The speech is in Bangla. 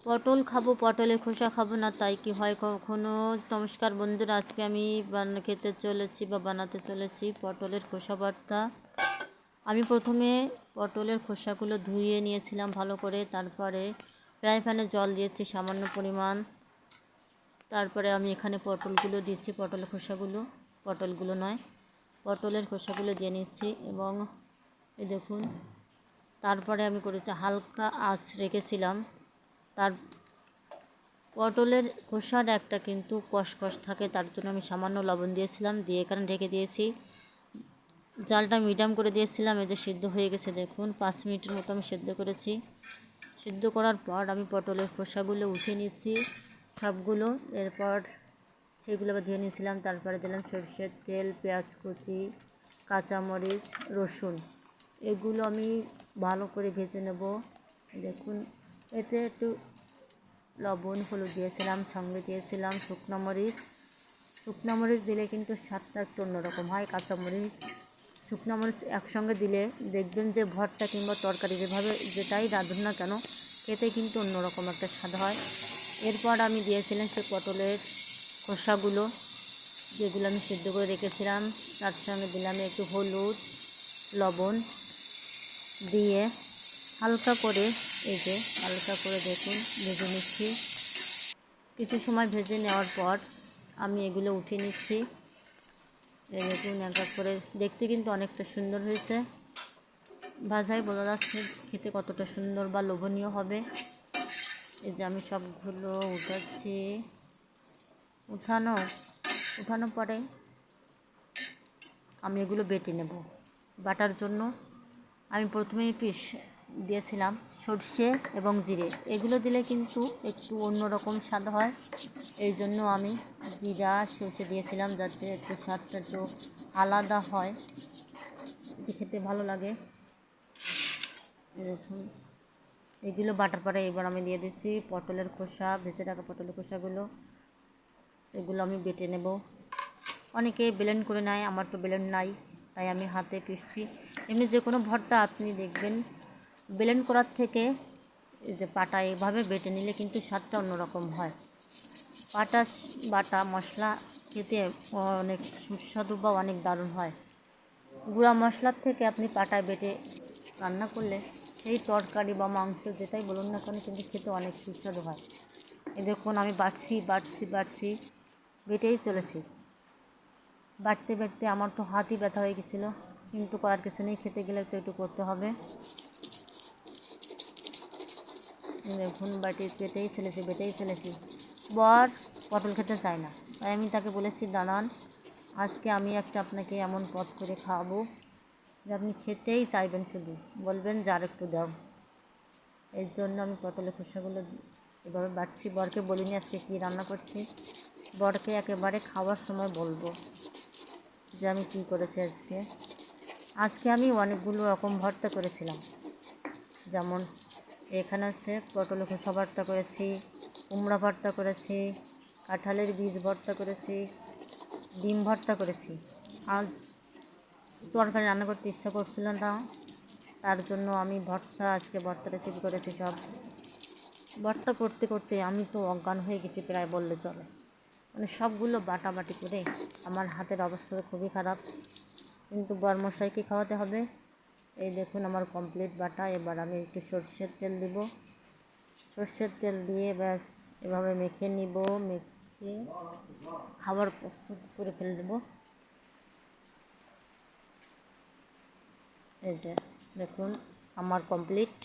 পটল খাবো, পটলের খোসা খাবো না তাই কি হয় কখনো? নমস্কার বন্ধুরা, আজকে আমি খেতে চলেছি বা বানাতে চলেছি পটলের খোসা ভর্তা। আমি প্রথমে পটলের খোসাগুলো ধুয়ে নিয়েছিলাম ভালো করে, তারপরে ফ্রাই প্যানে জল দিয়েছি সামান্য পরিমাণ। তারপরে আমি এখানে পটলগুলো দিচ্ছি, পটলের খোসাগুলো দিয়ে নিচ্ছি এবং এই দেখুন। তারপরে আমি করেছি হালকা আঁচ রেখেছিলাম। তার পটলের খোসার একটা কিন্তু কষকষ থাকে, তার জন্য আমি সামান্য লবণ দিয়েছিলাম, দিয়ে এখানে ঢেকে দিয়েছি। জালটা মিডিয়াম করে দিয়েছিলাম। এই যে সিদ্ধ হয়ে গেছে দেখুন, 5 মিনিটের মতো আমি সিদ্ধ করেছি। সিদ্ধ করার পর আমি পটলের খোসাগুলো উঠিয়ে নিচ্ছি সবগুলো। এরপর সেগুলো আবার ধুয়ে নিয়েছিলাম। তারপরে দিলাম সরষের তেল, পেঁয়াজ কুচি, কাঁচামরিচ, রসুন। এগুলো আমি ভালো করে ভেজে নেব। দেখুন, এতে একটু লবণ, হলুদ দিয়েছিলাম, সঙ্গে দিয়েছিলাম শুকনো মরিচ দিলে কিন্তু স্বাদটা একটু অন্যরকম হয়। শুকনো মরিচ একসঙ্গে দিলে দেখবেন যে ভর্তা কিংবা তরকারি যেটাই রাঁধুন না কেন, খেতে কিন্তু অন্যরকম একটা স্বাদ হয়। এরপর আমি দিয়েছিলাম সে পটলের খোসাগুলো, যেগুলো আমি সিদ্ধ করে রেখেছিলাম। তার সঙ্গে দিলাম একটু হলুদ, লবণ দিয়ে হালকা করে দেখুন ভেজে নিচ্ছি। কিছু সময় ভেজে নেওয়ার পর আমি এগুলো উঠিয়ে নিচ্ছি। দেখুন, এক এক করে দেখতে কিন্তু অনেকটা সুন্দর হয়েছে। ভাজাই বোঝা যাচ্ছে খেতে কতটা সুন্দর বা লোভনীয় হবে। এই যে আমি সবগুলো উঠাচ্ছি। উঠানোর পরে আমি এগুলো বেটে নেব। বাটার জন্য আমি প্রথমেই দিয়েছিলাম সর্ষে এবং জিরে। এগুলো দিলে কিন্তু একটু অন্যরকম স্বাদ হয়, এই জন্য আমি জিরা সর্ষে দিয়েছিলাম, যাতে একটু স্বাদটা একটু আলাদা হয়, খেতে ভালো লাগে। দেখুন, এগুলো বাটার পরে এবার আমি দিয়ে দিচ্ছি পটলের খোসা, ভেজে রাখা পটলের খোসাগুলো। এগুলো আমি বেটে নেব। অনেকে ব্লেন্ড করে নেয়, আমার তো ব্লেন্ড নাই, তাই আমি হাতে পিষছি। এমনি যে কোনো ভর্তা আপনি দেখবেন ব্লেন্ড করার থেকে এই যে পাটা এভাবে বেটে নিলে কিন্তু স্বাদটা অন্যরকম হয়। বাটা মশলা খেতে অনেক সুস্বাদু বা অনেক দারুণ হয়। গুঁড়া মশলার থেকে আপনি পাটায় বেটে রান্না করলে সেই তরকারি বা মাংস যেটাই বলুন না কেন কিন্তু খেতে অনেক সুস্বাদু হয়। এই দেখুন, আমি বাটছি, বেটেই চলেছি। বাটতে আমার তো হাতই ব্যথা হয়ে গেছিলো, কিন্তু করার কিছু নেই, খেতে গেলে তো একটু করতে হবে। দেখুন, বেটেই চলেছি। বর পটল খেতে চায় না, তাই আমি তাকে বলেছি, দাঁড়ান, আজকে আমি আপনাকে এমন পদ করে খাওয়াবো যে আপনি খেতেই চাইবেন, শুধু বলবেন যে আর একটু দাও। এর জন্য আমি পটলের খোসাগুলো এভাবে বাটছি। বরকে বলিনি আজকে কী রান্না করছি, বরকে একেবারে খাওয়ার সময় বলবো যে আমি কী করেছি। আজকে আমি অনেকগুলো রকম ভর্তা করেছিলাম। যেমন এখানে হচ্ছে পটলের খোসা ভর্তা করেছি, কুমড়া ভর্তা করেছি, কাঁঠালের বীজ ভর্তা করেছি, ডিম ভর্তা করেছি। আজ তরকারি রান্না করতে ইচ্ছা করছিল না, তার জন্য আমি আজকে ভর্তা রেসিপি করেছি। সব ভর্তা করতে আমি তো অজ্ঞান হয়ে গেছি প্রায় বললে চলে। মানে সবগুলো বাটাবাটি করে আমার হাতের অবস্থা খুবই খারাপ, কিন্তু বরমশাইকে খাওয়াতে হবে। এই দেখুন, আমার কমপ্লিট বাটা। এবার আমি একটু সর্ষের তেল দিব। সর্ষের তেল দিয়ে ব্যাস এভাবে মেখে নিব, মেখে খাবার প্রস্তুত করে ফেলে দেবো। এই যে দেখুন, আমার কমপ্লিট।